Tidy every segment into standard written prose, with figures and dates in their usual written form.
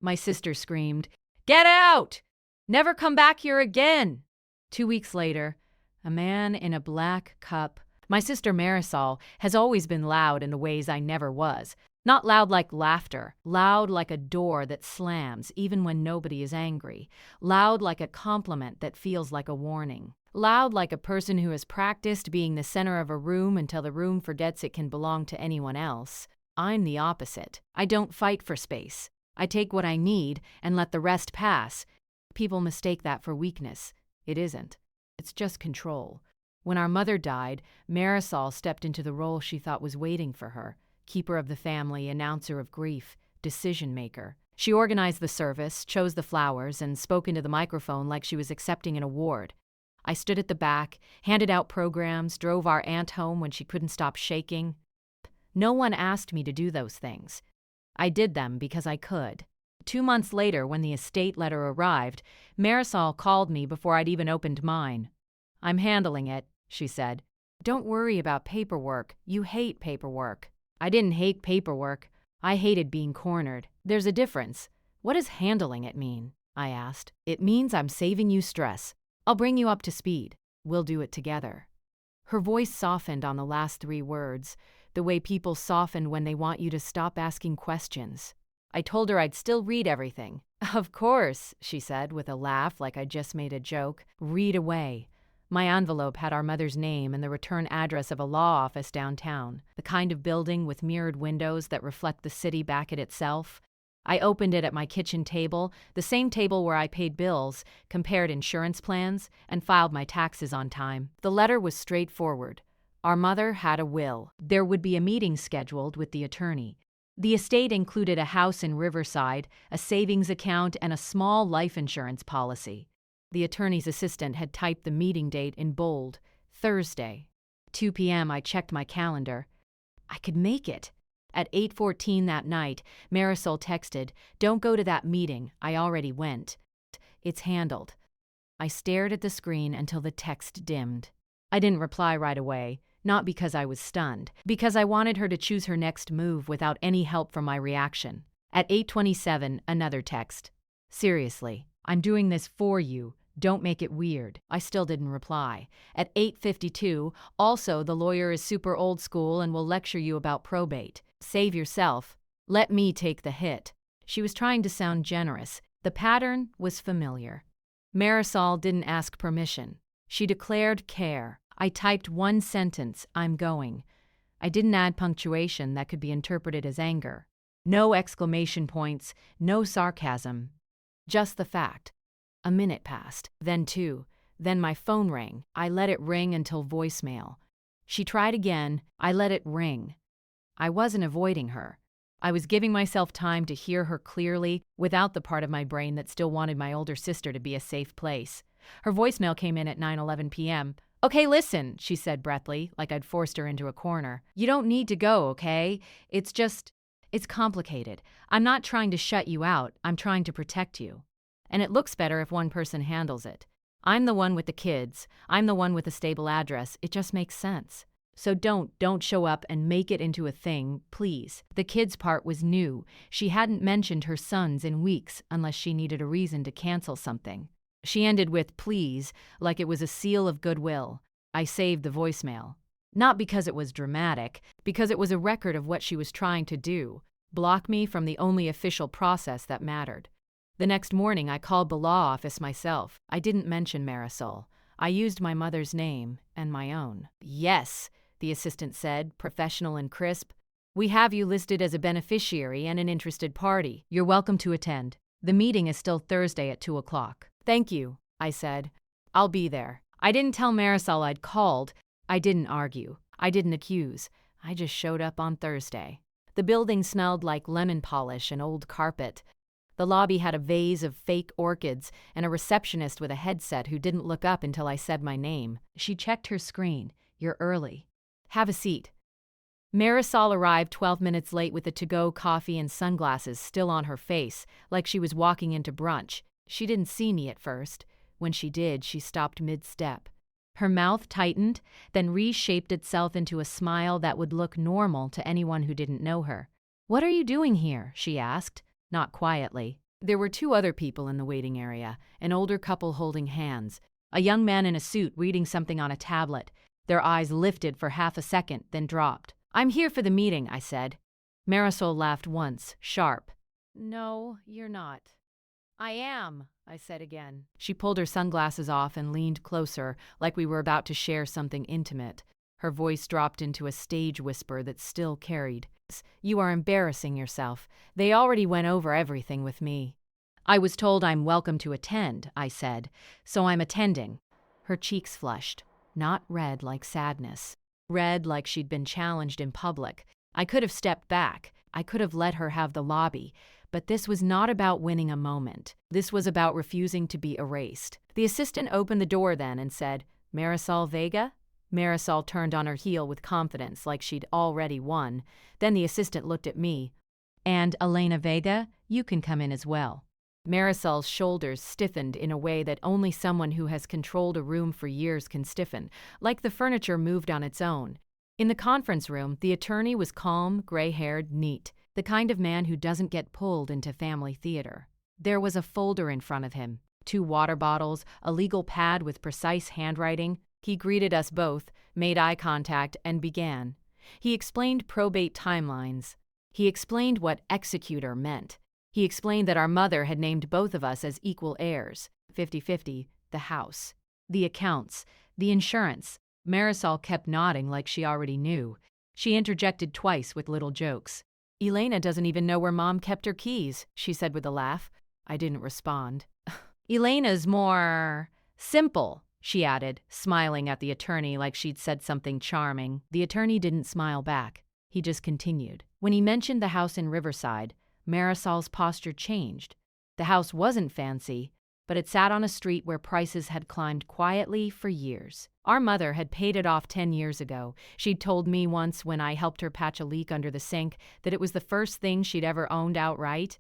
My sister screamed, "Get out! Never come back here again!" 2 weeks later, a man in a black cup. My sister Marisol has always been loud in the ways I never was. Not loud like laughter, loud like a door that slams even when nobody is angry, loud like a compliment that feels like a warning, loud like a person who has practiced being the center of a room until the room forgets it can belong to anyone else. I'm the opposite. I don't fight for space. I take what I need and let the rest pass. People mistake that for weakness. It isn't. It's just control. When our mother died, Marisol stepped into the role she thought was waiting for her. Keeper of the family, announcer of grief, decision maker. She organized the service, chose the flowers, and spoke into the microphone like she was accepting an award. I stood at the back, handed out programs, drove our aunt home when she couldn't stop shaking. No one asked me to do those things. I did them because I could. 2 months later, when the estate letter arrived, Marisol called me before I'd even opened mine. "I'm handling it," she said. "Don't worry about paperwork. You hate paperwork." I didn't hate paperwork. I hated being cornered. There's a difference. What does handling it mean? I asked. "It means I'm saving you stress. I'll bring you up to speed. We'll do it together." Her voice softened on the last 3 words, the way people soften when they want you to stop asking questions. I told her I'd still read everything. "Of course," she said with a laugh like I'd just made a joke. Read away. My envelope had our mother's name and the return address of a law office downtown, the kind of building with mirrored windows that reflect the city back at itself. I opened it at my kitchen table, the same table where I paid bills, compared insurance plans, and filed my taxes on time. The letter was straightforward. Our mother had a will. There would be a meeting scheduled with the attorney. The estate included a house in Riverside, a savings account, and a small life insurance policy. The attorney's assistant had typed the meeting date in bold, Thursday. 2 p.m. I checked my calendar. I could make it. At 8:14 that night, Marisol texted, "Don't go to that meeting. I already went. It's handled." I stared at the screen until the text dimmed. I didn't reply right away, not because I was stunned, because I wanted her to choose her next move without any help from my reaction. At 8:27, another text. "Seriously, I'm doing this for you. Don't make it weird." I still didn't reply. At 8:52, also the lawyer is super old school and will lecture you about probate. Save yourself. Let me take the hit. She was trying to sound generous. The pattern was familiar. Marisol didn't ask permission. She declared care. I typed one sentence, "I'm going." I didn't add punctuation that could be interpreted as anger. No exclamation points, no sarcasm. Just the fact. A minute passed, then 2. Then my phone rang. I let it ring until voicemail. She tried again. I let it ring. I wasn't avoiding her. I was giving myself time to hear her clearly without the part of my brain that still wanted my older sister to be a safe place. Her voicemail came in at 9:11 p.m. "Okay, listen," she said breathlessly, like I'd forced her into a corner. "You don't need to go, okay? It's complicated. I'm not trying to shut you out. I'm trying to protect you. And it looks better if one person handles it. I'm the one with the kids. I'm the one with a stable address. It just makes sense. So don't show up and make it into a thing, please." The kids part was new. She hadn't mentioned her sons in weeks unless she needed a reason to cancel something. She ended with "please," like it was a seal of goodwill. I saved the voicemail. Not because it was dramatic, because it was a record of what she was trying to do, block me from the only official process that mattered. The next morning, I called the law office myself. I didn't mention Marisol. I used my mother's name and my own. "Yes," the assistant said, professional and crisp. "We have you listed as a beneficiary and an interested party. You're welcome to attend. The meeting is still Thursday at 2 o'clock. "Thank you," I said. "I'll be there." I didn't tell Marisol I'd called. I didn't argue. I didn't accuse. I just showed up on Thursday. The building smelled like lemon polish and old carpet. The lobby had a vase of fake orchids and a receptionist with a headset who didn't look up until I said my name. She checked her screen. "You're early. Have a seat." Marisol arrived 12 minutes late with the to-go coffee and sunglasses still on her face, like she was walking into brunch. She didn't see me at first. When she did, she stopped mid-step. Her mouth tightened, then reshaped itself into a smile that would look normal to anyone who didn't know her. "What are you doing here?" she asked. Not quietly. There were two other people in the waiting area, an older couple holding hands, a young man in a suit reading something on a tablet. Their eyes lifted for half a second, then dropped. "I'm here for the meeting," I said. Marisol laughed once, sharp. "No, you're not." "I am," I said again. She pulled her sunglasses off and leaned closer, like we were about to share something intimate. Her voice dropped into a stage whisper that still carried. "You are embarrassing yourself. They already went over everything with me." "I was told I'm welcome to attend," I said, "so I'm attending." Her cheeks flushed, not red like sadness, red like she'd been challenged in public. I could have stepped back. I could have let her have the lobby. But this was not about winning a moment. This was about refusing to be erased. The assistant opened the door then and said, "Marisol Vega?" Marisol turned on her heel with confidence, like she'd already won. Then the assistant looked at me. "And Elena Vega, you can come in as well." Marisol's shoulders stiffened in a way that only someone who has controlled a room for years can stiffen, like the furniture moved on its own. In the conference room, the attorney was calm, gray-haired, neat, the kind of man who doesn't get pulled into family theater. There was a folder in front of him, 2 water bottles, a legal pad with precise handwriting. He greeted us both, made eye contact, and began. He explained probate timelines. He explained what executor meant. He explained that our mother had named both of us as equal heirs, 50-50, the house, the accounts, the insurance. Marisol kept nodding like she already knew. She interjected twice with little jokes. "Elena doesn't even know where Mom kept her keys," she said with a laugh. I didn't respond. "Elena's more simple," she added, smiling at the attorney like she'd said something charming. The attorney didn't smile back. He just continued. When he mentioned the house in Riverside, Marisol's posture changed. The house wasn't fancy, but it sat on a street where prices had climbed quietly for years. Our mother had paid it off 10 years ago. She'd told me once when I helped her patch a leak under the sink that it was the first thing she'd ever owned outright.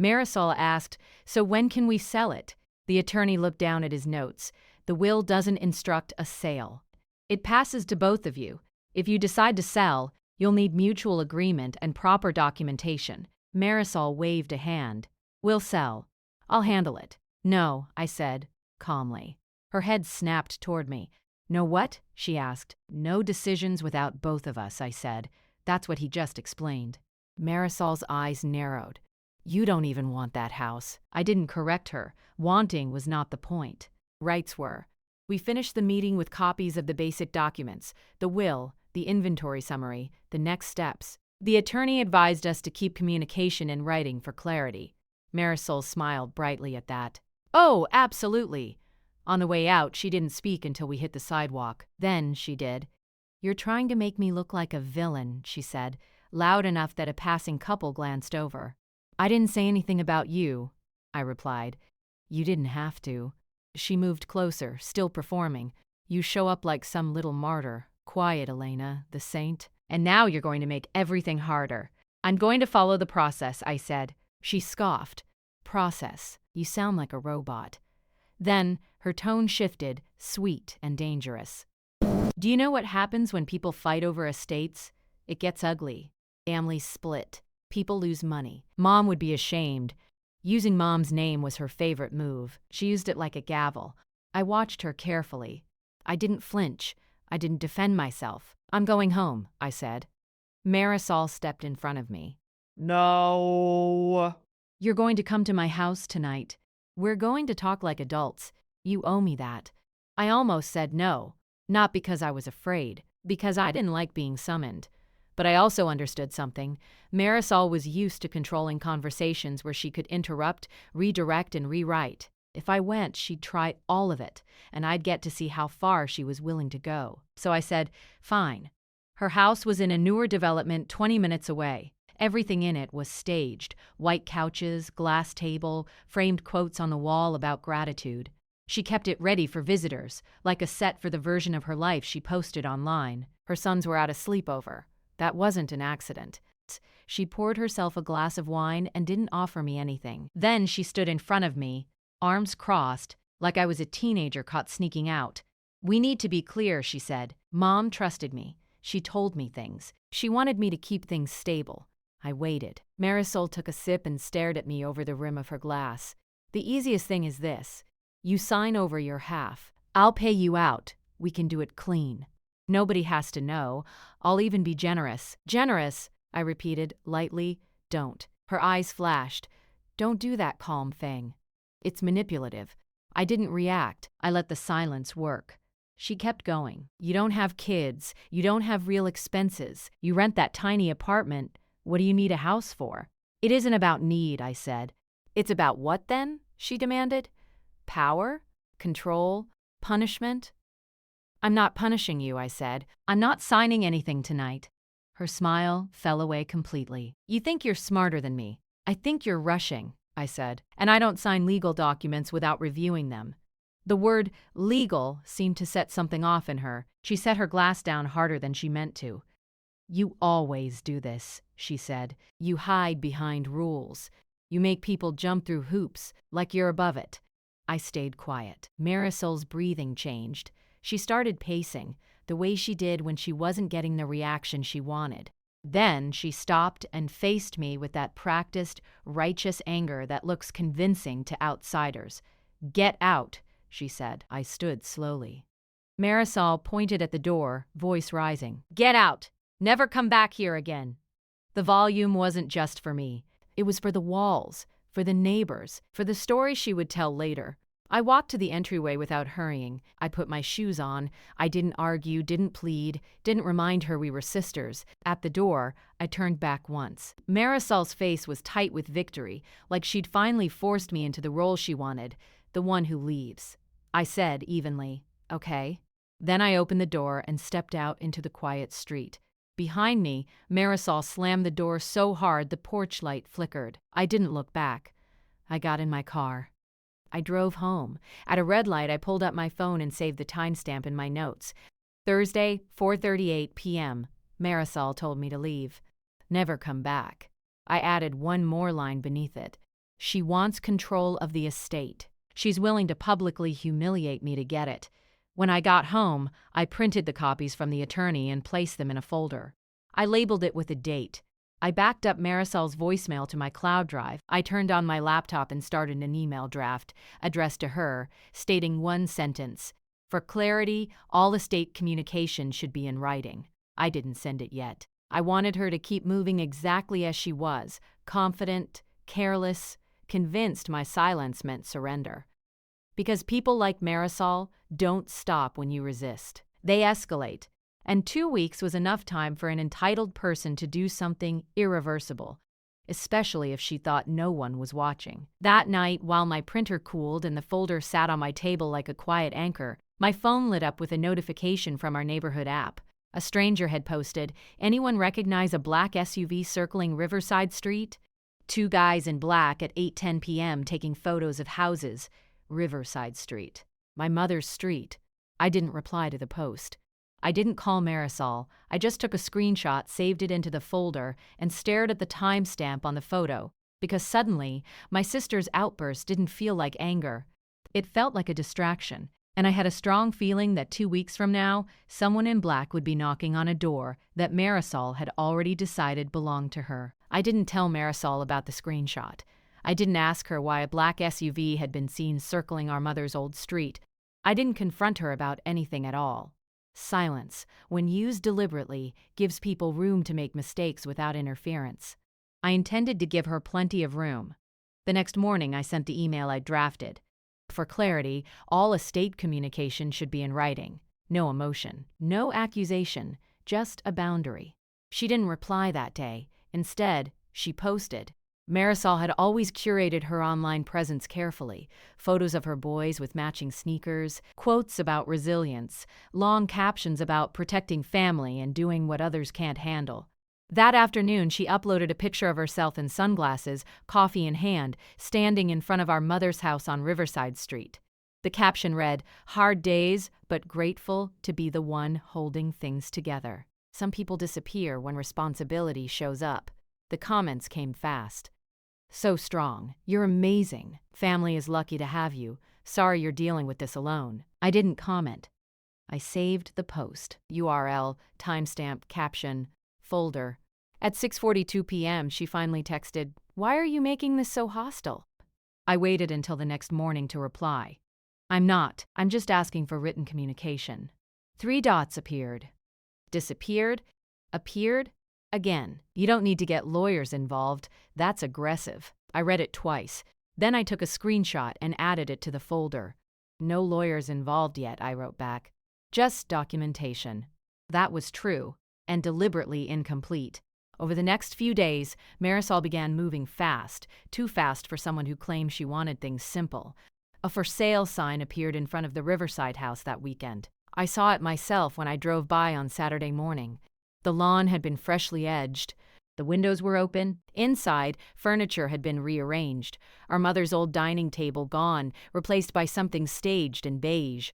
Marisol asked, "So when can we sell it?" The attorney looked down at his notes. "The will doesn't instruct a sale. It passes to both of you. If you decide to sell, you'll need mutual agreement and proper documentation." Marisol waved a hand. "We'll sell. I'll handle it." "No," I said, calmly. Her head snapped toward me. "No what?" she asked. "No decisions without both of us," I said. "That's what he just explained." Marisol's eyes narrowed. "You don't even want that house." I didn't correct her. Wanting was not the point. Rights were. We finished the meeting with copies of the basic documents, the will, the inventory summary, the next steps. The attorney advised us to keep communication in writing for clarity. Marisol smiled brightly at that. "Oh, absolutely." On the way out, she didn't speak until we hit the sidewalk. Then she did. "You're trying to make me look like a villain," she said, loud enough that a passing couple glanced over. "I didn't say anything about you," I replied. "You didn't have to." She moved closer, still performing. "You show up like some little martyr. Quiet, Elena, the saint. And now you're going to make everything harder." "I'm going to follow the process," I said. She scoffed. "Process. You sound like a robot." Then her tone shifted, sweet and dangerous. "Do you know what happens when people fight over estates? It gets ugly. Families split. People lose money. Mom would be ashamed. Using Mom's name was her favorite move. She used it like a gavel. I watched her carefully. I didn't flinch. I didn't defend myself. "I'm going home," I said. Marisol stepped in front of me. No. "You're going to come to my house tonight. We're going to talk like adults. You owe me that." I almost said no, not because I was afraid, because I didn't like being summoned. But I also understood something. Marisol was used to controlling conversations where she could interrupt, redirect, and rewrite. If I went, she'd try all of it, and I'd get to see how far she was willing to go. So I said, "Fine." Her house was in a newer development 20 minutes away. Everything in it was staged: white couches, glass table, framed quotes on the wall about gratitude. She kept it ready for visitors, like a set for the version of her life she posted online. Her sons were at a sleepover. That wasn't an accident. She poured herself a glass of wine and didn't offer me anything. Then she stood in front of me, arms crossed, like I was a teenager caught sneaking out. "We need to be clear," she said. "Mom trusted me. She told me things. She wanted me to keep things stable." I waited. Marisol took a sip and stared at me over the rim of her glass. The easiest thing is this. You sign over your half. I'll pay you out. We can do it clean. Nobody has to know. I'll even be generous. Generous, I repeated, lightly. Don't. Her eyes flashed. Don't do that calm thing. It's manipulative. I didn't react. I let the silence work. She kept going. You don't have kids. You don't have real expenses. You rent that tiny apartment. What do you need a house for? It isn't about need, I said. It's about what then? She demanded. Power? Control? Punishment? I'm not punishing you, I said. I'm not signing anything tonight. Her smile fell away completely. You think you're smarter than me. I think you're rushing, I said, and I don't sign legal documents without reviewing them. The word legal seemed to set something off in her. She set her glass down harder than she meant to. You always do this, she said. You hide behind rules. You make people jump through hoops, like you're above it. I stayed quiet. Marisol's breathing changed. She started pacing, the way she did when she wasn't getting the reaction she wanted. Then she stopped and faced me with that practiced, righteous anger that looks convincing to outsiders. Get out, she said. I stood slowly. Marisol pointed at the door, voice rising. Get out! Never come back here again. The volume wasn't just for me. It was for the walls, for the neighbors, for the story she would tell later. I walked to the entryway without hurrying. I put my shoes on. I didn't argue, didn't plead, didn't remind her we were sisters. At the door, I turned back once. Marisol's face was tight with victory, like she'd finally forced me into the role she wanted, the one who leaves. I said evenly, okay. Then I opened the door and stepped out into the quiet street. Behind me, Marisol slammed the door so hard the porch light flickered. I didn't look back. I got in my car. I drove home. At a red light, I pulled up my phone and saved the timestamp in my notes. Thursday, 4:38 p.m. Marisol told me to leave. Never come back. I added one more line beneath it. She wants control of the estate. She's willing to publicly humiliate me to get it. When I got home, I printed the copies from the attorney and placed them in a folder. I labeled it with a date. I backed up Marisol's voicemail to my cloud drive. I turned on my laptop and started an email draft, addressed to her, stating one sentence. For clarity, all estate communication should be in writing. I didn't send it yet. I wanted her to keep moving exactly as she was, confident, careless, convinced my silence meant surrender. Because people like Marisol don't stop when you resist. They escalate. And 2 weeks was enough time for an entitled person to do something irreversible, especially if she thought no one was watching. That night, while my printer cooled and the folder sat on my table like a quiet anchor, my phone lit up with a notification from our neighborhood app. A stranger had posted, "Anyone recognize a black SUV circling Riverside Street?" 2 guys in black at 8:10 p.m. taking photos of houses. Riverside Street. My mother's street. I didn't reply to the post. I didn't call Marisol. I just took a screenshot, saved it into the folder, and stared at the timestamp on the photo, because suddenly, my sister's outburst didn't feel like anger. It felt like a distraction, and I had a strong feeling that 2 weeks from now, someone in black would be knocking on a door that Marisol had already decided belonged to her. I didn't tell Marisol about the screenshot. I didn't ask her why a black SUV had been seen circling our mother's old street. I didn't confront her about anything at all. Silence, when used deliberately, gives people room to make mistakes without interference. I intended to give her plenty of room. The next morning, I sent the email I'd drafted. For clarity, all estate communication should be in writing. No emotion, no accusation, just a boundary. She didn't reply that day. Instead, she posted. Marisol had always curated her online presence carefully. Photos of her boys with matching sneakers, quotes about resilience, long captions about protecting family and doing what others can't handle. That afternoon, she uploaded a picture of herself in sunglasses, coffee in hand, standing in front of our mother's house on Riverside Street. The caption read, "Hard days, but grateful to be the one holding things together." Some people disappear when responsibility shows up. The comments came fast. "So strong. You're amazing. Family is lucky to have you. Sorry you're dealing with this alone." I didn't comment. I saved the post. URL, timestamp, caption, folder, At 6:42 p.m., she finally texted, "Why are you making this so hostile?" I waited until the next morning to reply. "I'm not. I'm just asking for written communication." 3 dots appeared. Disappeared. Appeared. Again. You don't need to get lawyers involved. That's aggressive. I read it twice. Then I took a screenshot and added it to the folder. "No lawyers involved yet," I wrote back. "Just documentation." That was true, and deliberately incomplete. Over the next few days, Marisol began moving fast, too fast for someone who claimed she wanted things simple. A for sale sign appeared in front of the Riverside house that weekend. I saw it myself when I drove by on Saturday morning. The lawn had been freshly edged. The windows were open. Inside, furniture had been rearranged. Our mother's old dining table gone, replaced by something staged in beige.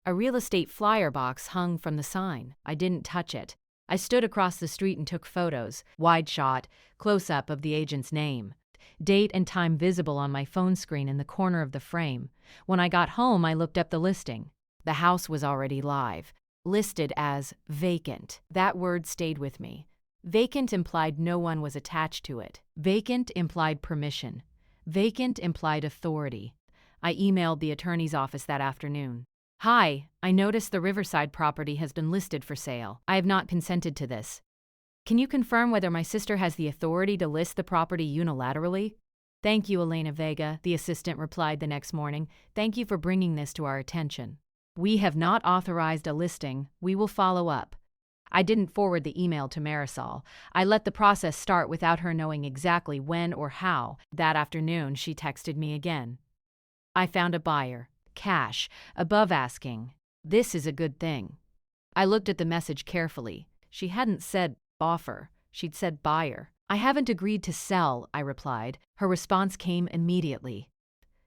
A real estate flyer box hung from the sign. I didn't touch it. I stood across the street and took photos, wide shot, close-up of the agent's name. Date and time visible on my phone screen in the corner of the frame. When I got home, I looked up the listing. The house was already live, listed as vacant. That word stayed with me. Vacant implied no one was attached to it. Vacant implied permission. Vacant implied authority. I emailed the attorney's office that afternoon. "Hi, I noticed the Riverside property has been listed for sale. I have not consented to this. Can you confirm whether my sister has the authority to list the property unilaterally?" "Thank you, Elena Vega," the assistant replied the next morning. "Thank you for bringing this to our attention. We have not authorized a listing. We will follow up." I didn't forward the email to Marisol. I let the process start without her knowing exactly when or how. That afternoon, she texted me again. "I found a buyer. Cash, above asking. This is a good thing." I looked at the message carefully. She hadn't said offer. She'd said buyer. "I haven't agreed to sell," I replied. Her response came immediately.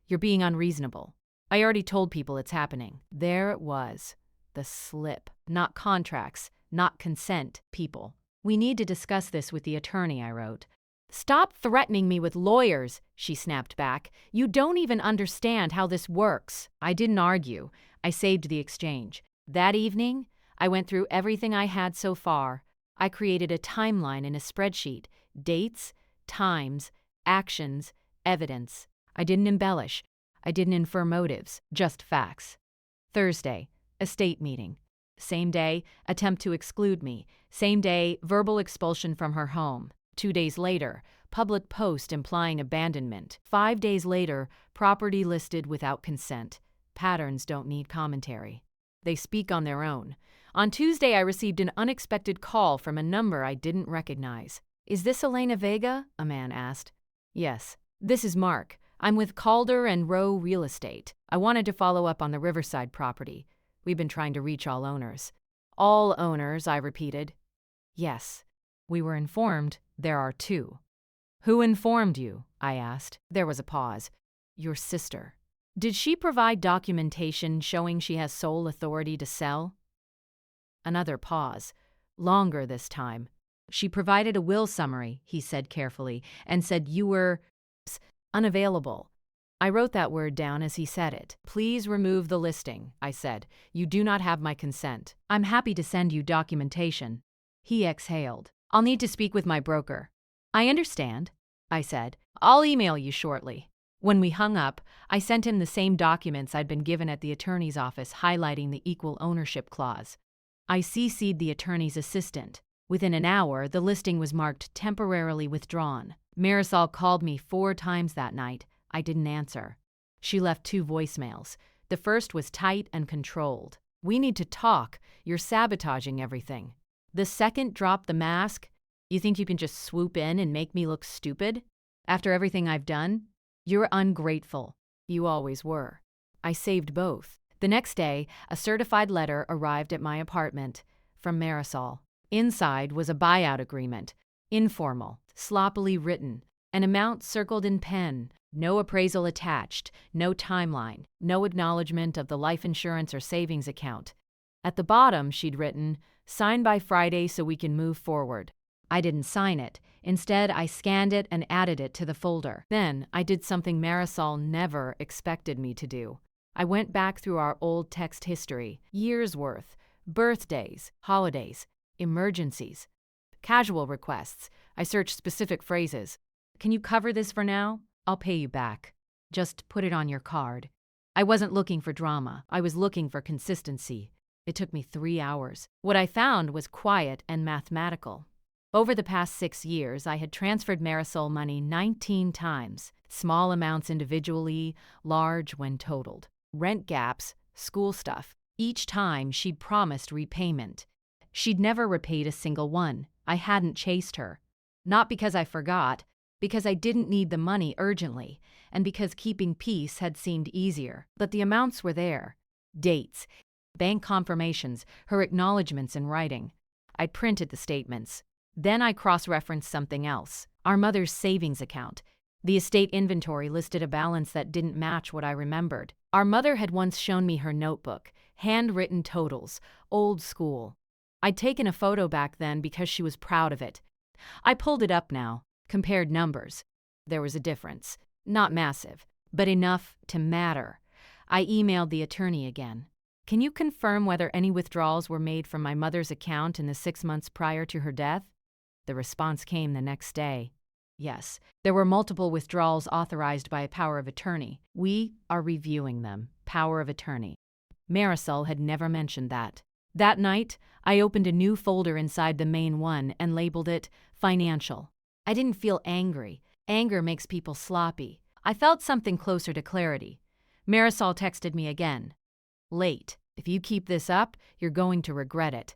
"You're being unreasonable. I already told people it's happening." There it was. The slip. Not contracts, not consent, people. "We need to discuss this with the attorney," I wrote. "Stop threatening me with lawyers," she snapped back. "You don't even understand how this works." I didn't argue. I saved the exchange. That evening, I went through everything I had so far. I created a timeline in a spreadsheet. Dates, times, actions, evidence. I didn't embellish. I didn't infer motives, just facts. Thursday, estate meeting. Same day, attempt to exclude me. Same day, verbal expulsion from her home. 2 days later, public post implying abandonment. 5 days later, property listed without consent. Patterns don't need commentary. They speak on their own. On Tuesday, I received an unexpected call from a number I didn't recognize. "Is this Elena Vega?" a man asked. "Yes. This is Mark. I'm with Calder and Rowe Real Estate. I wanted to follow up on the Riverside property. We've been trying to reach all owners." "All owners," I repeated. "Yes. We were informed there are 2. "Who informed you?" I asked. There was a pause. "Your sister." "Did she provide documentation showing she has sole authority to sell?" Another pause. Longer this time. "She provided a will summary," he said carefully, "and said you were unavailable." I wrote that word down as he said it. "Please remove the listing," I said. "You do not have my consent. I'm happy to send you documentation." He exhaled. "I'll need to speak with my broker." "I understand," I said. "I'll email you shortly." When we hung up, I sent him the same documents I'd been given at the attorney's office highlighting the equal ownership clause. I CC'd the attorney's assistant. Within an hour, the listing was marked temporarily withdrawn. Marisol called me 4 times that night. I didn't answer. She left 2 voicemails. The first was tight and controlled. "We need to talk. You're sabotaging everything." The second dropped the mask. "You think you can just swoop in and make me look stupid? After everything I've done? You're ungrateful. You always were." I saved both. The next day, a certified letter arrived at my apartment from Marisol. Inside was a buyout agreement. Informal, sloppily written, an amount circled in pen, no appraisal attached, no timeline, no acknowledgement of the life insurance or savings account. At the bottom, she'd written, "Sign by Friday so we can move forward." I didn't sign it. Instead, I scanned it and added it to the folder. Then, I did something Marisol never expected me to do. I went back through our old text history, years worth, birthdays, holidays, emergencies, casual requests, I searched specific phrases. Can you cover this for now? I'll pay you back. Just put it on your card. I wasn't looking for drama. I was looking for consistency. It took me 3 hours. What I found was quiet and mathematical. Over the past 6 years, I had transferred Marisol money 19 times, small amounts individually, large when totaled. Rent gaps, school stuff. Each time, she'd promised repayment. She'd never repaid a single one. I hadn't chased her. Not because I forgot, because I didn't need the money urgently, and because keeping peace had seemed easier. But the amounts were there. Dates, bank confirmations, her acknowledgments in writing. I'd printed the statements. Then I cross-referenced something else. Our mother's savings account. The estate inventory listed a balance that didn't match what I remembered. Our mother had once shown me her notebook, handwritten totals, old school. I'd taken a photo back then because she was proud of it. I pulled it up now, compared numbers. There was a difference. Not massive, but enough to matter. I emailed the attorney again. Can you confirm whether any withdrawals were made from my mother's account in the 6 months prior to her death? The response came the next day. Yes, there were multiple withdrawals authorized by a power of attorney. We are reviewing them. Power of attorney. Marisol had never mentioned that. That night, I opened a new folder inside the main one and labeled it Financial. I didn't feel angry. Anger makes people sloppy. I felt something closer to clarity. Marisol texted me again. Late. If you keep this up, you're going to regret it.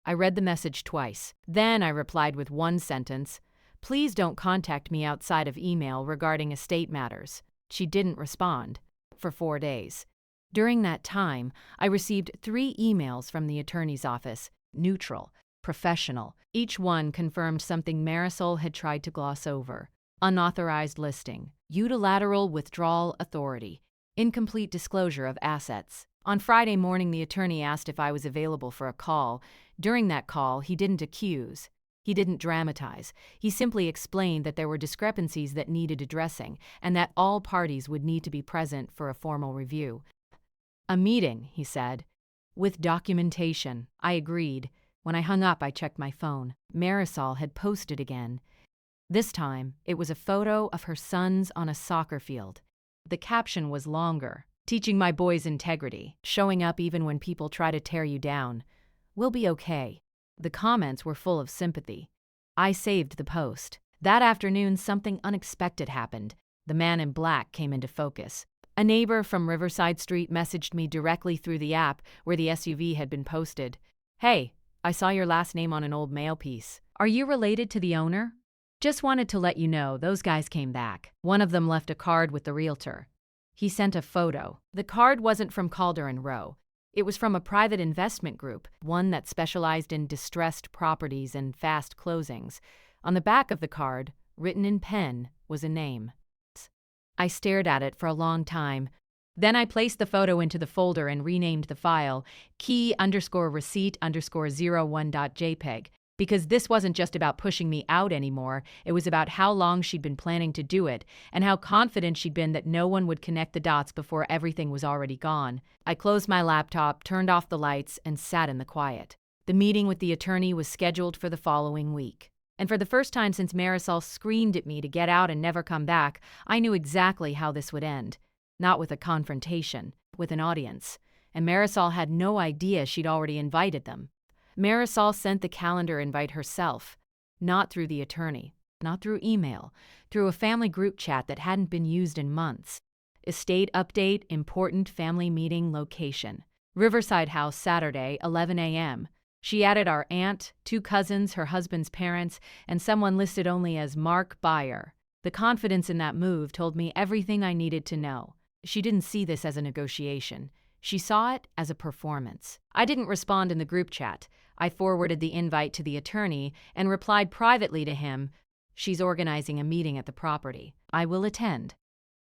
I read the message twice. Then I replied with one sentence. Please don't contact me outside of email regarding estate matters. She didn't respond. For 4 days. During that time, I received 3 emails from the attorney's office. Neutral. Professional. Each one confirmed something Marisol had tried to gloss over. Unauthorized listing. Unilateral withdrawal authority. Incomplete disclosure of assets. On Friday morning, the attorney asked if I was available for a call. During that call, he didn't accuse. He didn't dramatize. He simply explained that there were discrepancies that needed addressing and that all parties would need to be present for a formal review. A meeting, he said, with documentation. I agreed. When I hung up, I checked my phone. Marisol had posted again. This time, it was a photo of her sons on a soccer field. The caption was longer. Teaching my boys integrity, showing up even when people try to tear you down. We'll be okay. The comments were full of sympathy. I saved the post. That afternoon, something unexpected happened. The man in black came into focus. A neighbor from Riverside Street messaged me directly through the app where the SUV had been posted. Hey, I saw your last name on an old mail piece. Are you related to the owner? Just wanted to let you know those guys came back. One of them left a card with the realtor. He sent a photo. The card wasn't from Calder and Rowe. It was from a private investment group, one that specialized in distressed properties and fast closings. On the back of the card, written in pen, was a name. I stared at it for a long time. Then I placed the photo into the folder and renamed the file key_receipt_01.jpg. Because this wasn't just about pushing me out anymore, it was about how long she'd been planning to do it, and how confident she'd been that no one would connect the dots before everything was already gone. I closed my laptop, turned off the lights, and sat in the quiet. The meeting with the attorney was scheduled for the following week. And for the first time since Marisol screamed at me to get out and never come back, I knew exactly how this would end. Not with a confrontation, with an audience. And Marisol had no idea she'd already invited them. Marisol sent the calendar invite herself, not through the attorney, not through email, through a family group chat that hadn't been used in months. Estate update, important family meeting location. Riverside House, Saturday, 11 a.m. She added our aunt, 2 cousins, her husband's parents, and someone listed only as Mark Beyer. The confidence in that move told me everything I needed to know. She didn't see this as a negotiation. She saw it as a performance. I didn't respond in the group chat. I forwarded the invite to the attorney and replied privately to him, "She's organizing a meeting at the property. I will attend."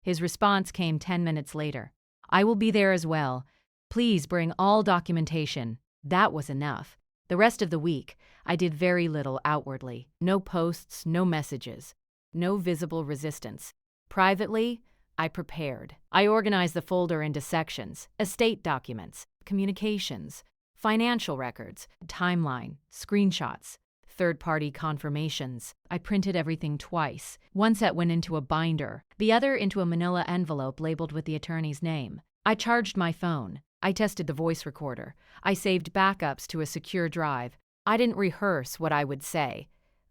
His response came 10 minutes later. "I will be there as well. Please bring all documentation." That was enough. The rest of the week, I did very little outwardly. No posts, no messages, no visible resistance. Privately, I prepared. I organized the folder into sections: estate documents, communications, financial records, timeline, screenshots, third-party confirmations. I printed everything twice. One set went into a binder, the other into a manila envelope labeled with the attorney's name. I charged my phone. I tested the voice recorder. I saved backups to a secure drive. I didn't rehearse what I would say.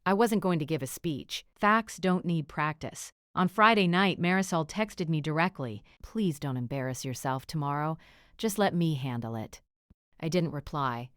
I wasn't going to give a speech. Facts don't need practice. On Friday night, Marisol texted me directly. "Please don't embarrass yourself tomorrow. Just let me handle it." I didn't reply.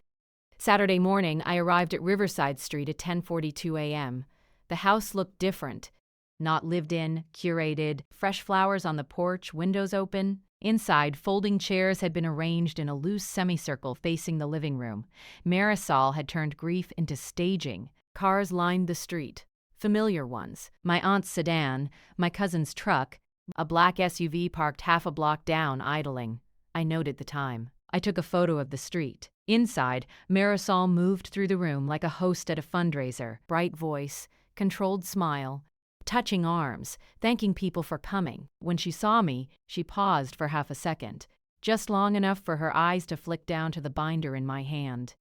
Saturday morning, I arrived at Riverside Street at 10:42 a.m. The house looked different. Not lived in, curated, fresh flowers on the porch, windows open. Inside, folding chairs had been arranged in a loose semicircle facing the living room. Marisol had turned grief into staging. Cars lined the street. Familiar ones. My aunt's sedan, my cousin's truck, a black SUV parked half a block down, idling. I noted the time. I took a photo of the street. Inside, Marisol moved through the room like a host at a fundraiser. Bright voice, controlled smile, touching arms, thanking people for coming. When she saw me, she paused for half a second, just long enough for her eyes to flick down to the binder in my hand.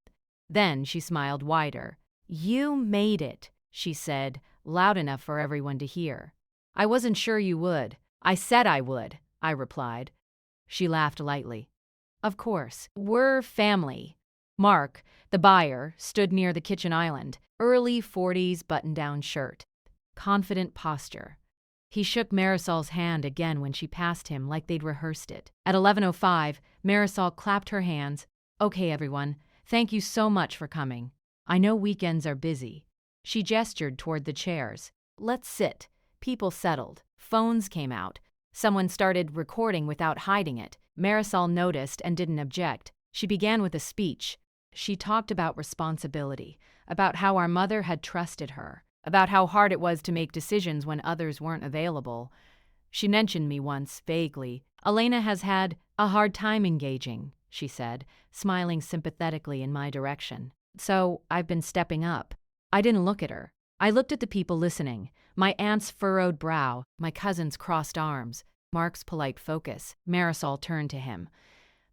Then she smiled wider. "You made it," she said, loud enough for everyone to hear. "I wasn't sure you would. I said I would," I replied. She laughed lightly. "Of course. We're family." Mark, the buyer, stood near the kitchen island, early 40s button-down shirt. Confident posture. He shook Marisol's hand again when she passed him like they'd rehearsed it. At 11:05, Marisol clapped her hands. "Okay, everyone. Thank you so much for coming. I know weekends are busy." She gestured toward the chairs. "Let's sit." People settled. Phones came out. Someone started recording without hiding it. Marisol noticed and didn't object. She began with a speech. She talked about responsibility, about how our mother had trusted her, about how hard it was to make decisions when others weren't available. She mentioned me once, vaguely. "Elena has had a hard time engaging," she said, smiling sympathetically in my direction. "So I've been stepping up." I didn't look at her. I looked at the people listening. My aunt's furrowed brow, my cousin's crossed arms, Mark's polite focus. Marisol turned to him.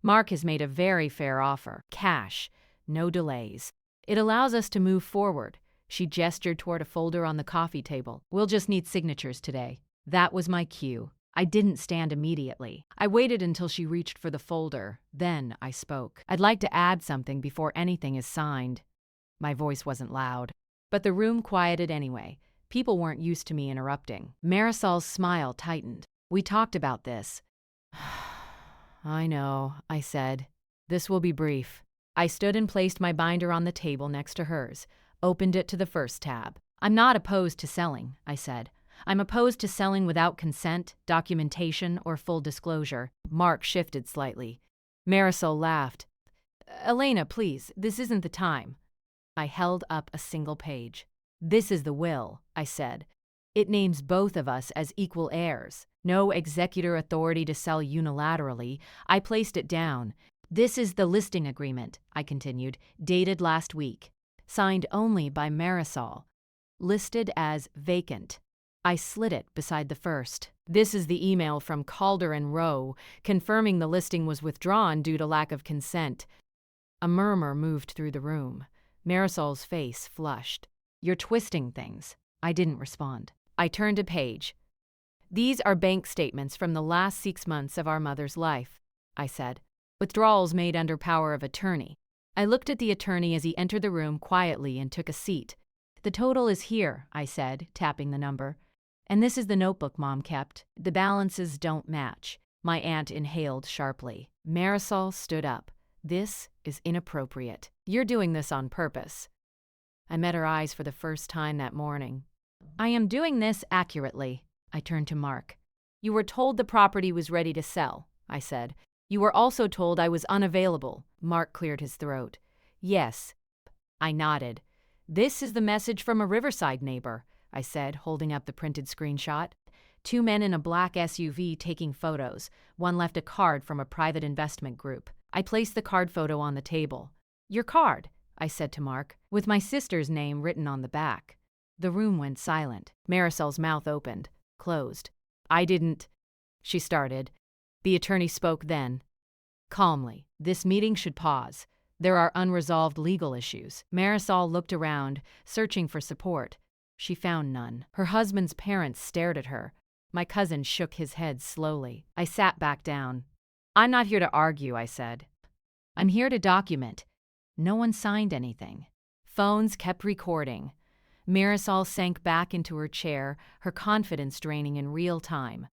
"Mark has made a very fair offer. Cash. No delays. It allows us to move forward." She gestured toward a folder on the coffee table. "We'll just need signatures today." That was my cue. I didn't stand immediately. I waited until she reached for the folder. Then I spoke. "I'd like to add something before anything is signed." My voice wasn't loud. But the room quieted anyway. People weren't used to me interrupting. Marisol's smile tightened. "We talked about this." "I know," I said. "This will be brief." I stood and placed my binder on the table next to hers, opened it to the first tab. "I'm not opposed to selling," I said. "I'm opposed to selling without consent, documentation, or full disclosure." Mark shifted slightly. Marisol laughed. "Elena, please, this isn't the time." I held up a single page. "This is the will," I said. "It names both of us as equal heirs. No executor authority to sell unilaterally." I placed it down. "This is the listing agreement," I continued, "dated last week. Signed only by Marisol. Listed as vacant." I slid it beside the first. "This is the email from Calder and Rowe, confirming the listing was withdrawn due to lack of consent." A murmur moved through the room. Marisol's face flushed. "You're twisting things." I didn't respond. I turned a page. "These are bank statements from the last 6 months of our mother's life," I said. "Withdrawals made under power of attorney." I looked at the attorney as he entered the room quietly and took a seat. "The total is here," I said, tapping the number. "And this is the notebook Mom kept. The balances don't match." My aunt inhaled sharply. Marisol stood up. "This is inappropriate. You're doing this on purpose." I met her eyes for the first time that morning. "I am doing this accurately." I turned to Mark. "You were told the property was ready to sell," I said. "You were also told I was unavailable." Mark cleared his throat. "Yes." I nodded. "This is the message from a Riverside neighbor," I said, holding up the printed screenshot. 2 men in a black SUV taking photos. One left a card from a private investment group. I placed the card photo on the table. "Your card," I said to Mark, "with my sister's name written on the back." The room went silent. Marisol's mouth opened, closed. "I didn't," she started. The attorney spoke then. Calmly. "This meeting should pause. There are unresolved legal issues. Marisol looked around, searching for support. She found none. Her husband's parents stared at her. My cousin shook his head slowly. I sat back down. I'm not here to argue, I said. I'm here to document. No one signed anything. Phones kept recording. Marisol sank back into her chair, her confidence draining in real time.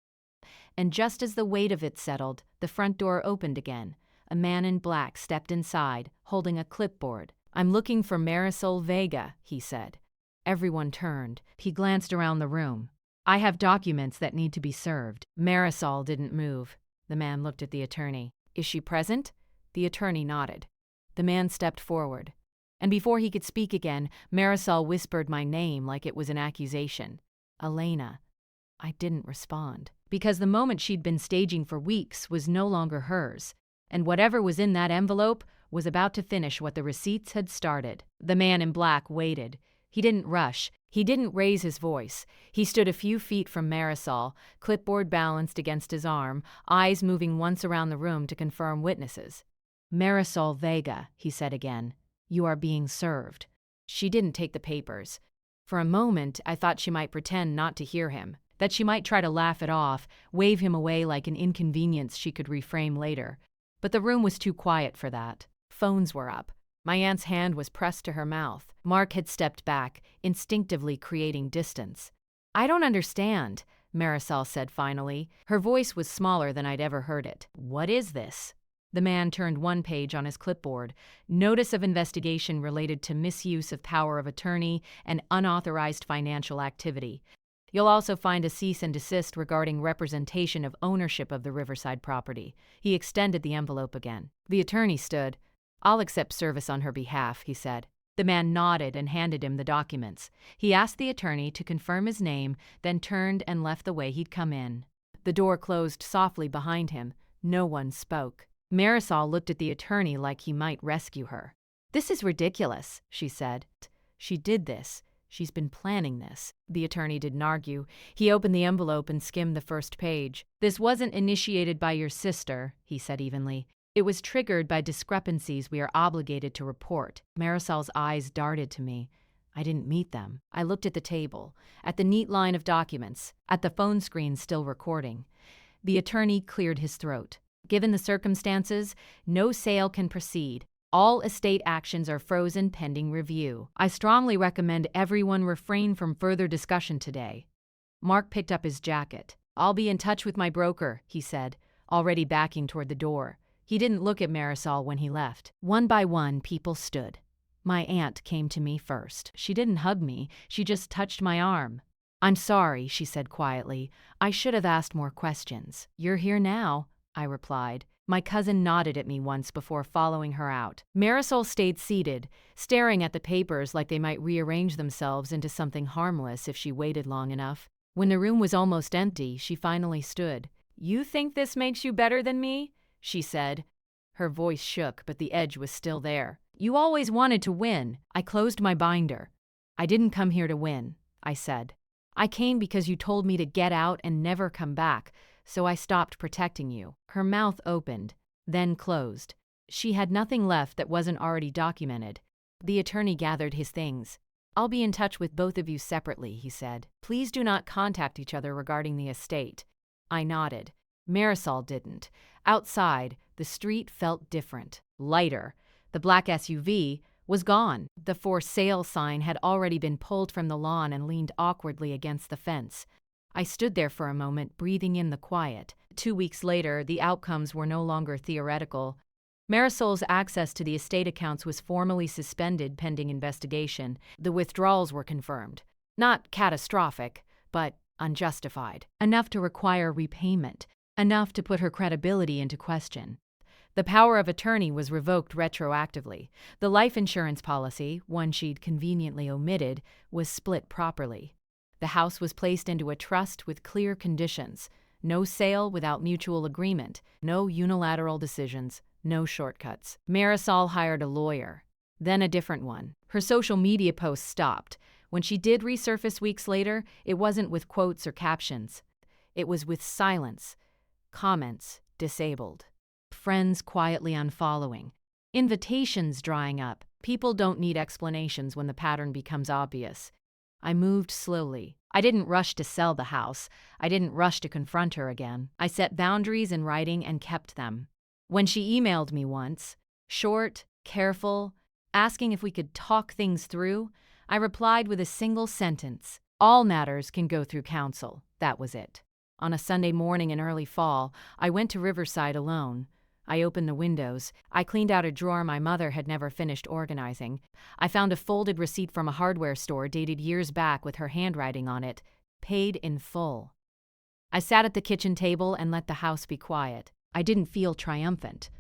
And just as the weight of it settled, the front door opened again. A man in black stepped inside, holding a clipboard. I'm looking for Marisol Vega, he said. Everyone turned. He glanced around the room. I have documents that need to be served. Marisol didn't move. The man looked at the attorney. Is she present? The attorney nodded. The man stepped forward. And before he could speak again, Marisol whispered my name like it was an accusation. Elena. I didn't respond, because the moment she'd been staging for weeks was no longer hers, and whatever was in that envelope was about to finish what the receipts had started. The man in black waited. He didn't rush. He didn't raise his voice. He stood a few feet from Marisol, clipboard balanced against his arm, eyes moving once around the room to confirm witnesses. Marisol Vega, he said again. You are being served. She didn't take the papers. For a moment, I thought she might pretend not to hear him, that she might try to laugh it off, wave him away like an inconvenience she could reframe later. But the room was too quiet for that. Phones were up. My aunt's hand was pressed to her mouth. Mark had stepped back, instinctively creating distance. I don't understand, Marisol said finally. Her voice was smaller than I'd ever heard it. What is this? The man turned one page on his clipboard. Notice of investigation related to misuse of power of attorney and unauthorized financial activity. You'll also find a cease and desist regarding representation of ownership of the Riverside property. He extended the envelope again. The attorney stood. I'll accept service on her behalf, he said. The man nodded and handed him the documents. He asked the attorney to confirm his name, then turned and left the way he'd come in. The door closed softly behind him. No one spoke. Marisol looked at the attorney like he might rescue her. This is ridiculous, she said. She did this. She's been planning this. The attorney didn't argue. He opened the envelope and skimmed the first page. This wasn't initiated by your sister, he said evenly. It was triggered by discrepancies we are obligated to report. Marisol's eyes darted to me. I didn't meet them. I looked at the table, at the neat line of documents, at the phone screen still recording. The attorney cleared his throat. Given the circumstances, no sale can proceed. All estate actions are frozen pending review. I strongly recommend everyone refrain from further discussion today. Mark picked up his jacket. I'll be in touch with my broker, he said, already backing toward the door. He didn't look at Marisol when he left. One by one, people stood. My aunt came to me first. She didn't hug me. She just touched my arm. I'm sorry, she said quietly. I should have asked more questions. You're here now, I replied. My cousin nodded at me once before following her out. Marisol stayed seated, staring at the papers like they might rearrange themselves into something harmless if she waited long enough. When the room was almost empty, she finally stood. You think this makes you better than me? She said. Her voice shook, but the edge was still there. You always wanted to win. I closed my binder. I didn't come here to win, I said. I came because you told me to get out and never come back, so I stopped protecting you. Her mouth opened, then closed. She had nothing left that wasn't already documented. The attorney gathered his things. I'll be in touch with both of you separately, he said. Please do not contact each other regarding the estate. I nodded. Marisol didn't. Outside, the street felt different, lighter. The black SUV was gone. The for sale sign had already been pulled from the lawn and leaned awkwardly against the fence. I stood there for a moment, breathing in the quiet. 2 weeks later, the outcomes were no longer theoretical. Marisol's access to the estate accounts was formally suspended pending investigation. The withdrawals were confirmed. Not catastrophic, but unjustified. Enough to require repayment. Enough to put her credibility into question. The power of attorney was revoked retroactively. The life insurance policy, one she'd conveniently omitted, was split properly. The house was placed into a trust with clear conditions. No sale without mutual agreement. No unilateral decisions. No shortcuts. Marisol hired a lawyer. Then a different one. Her social media posts stopped. When she did resurface weeks later, it wasn't with quotes or captions. It was with silence. Comments disabled. Friends quietly unfollowing. Invitations drying up. People don't need explanations when the pattern becomes obvious. I moved slowly. I didn't rush to sell the house. I didn't rush to confront her again. I set boundaries in writing and kept them. When she emailed me once, short, careful, asking if we could talk things through, I replied with a single sentence. All matters can go through counsel. That was it. On a Sunday morning in early fall, I went to Riverside alone. I opened the windows. I cleaned out a drawer my mother had never finished organizing. I found a folded receipt from a hardware store dated years back with her handwriting on it, paid in full. I sat at the kitchen table and let the house be quiet. I didn't feel triumphant.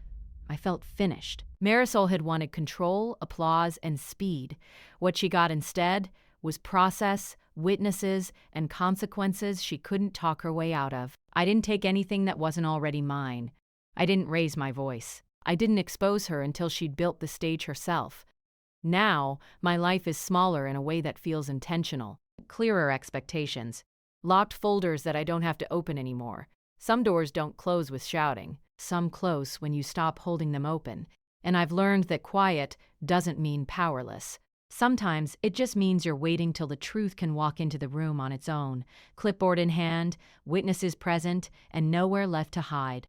I felt finished. Marisol had wanted control, applause, and speed. What she got instead was process, witnesses, and consequences she couldn't talk her way out of. I didn't take anything that wasn't already mine. I didn't raise my voice. I didn't expose her until she'd built the stage herself. Now, my life is smaller in a way that feels intentional. Clearer expectations. Locked folders that I don't have to open anymore. Some doors don't close with shouting. Some close when you stop holding them open. And I've learned that quiet doesn't mean powerless. Sometimes it just means you're waiting till the truth can walk into the room on its own, clipboard in hand, witnesses present, and nowhere left to hide.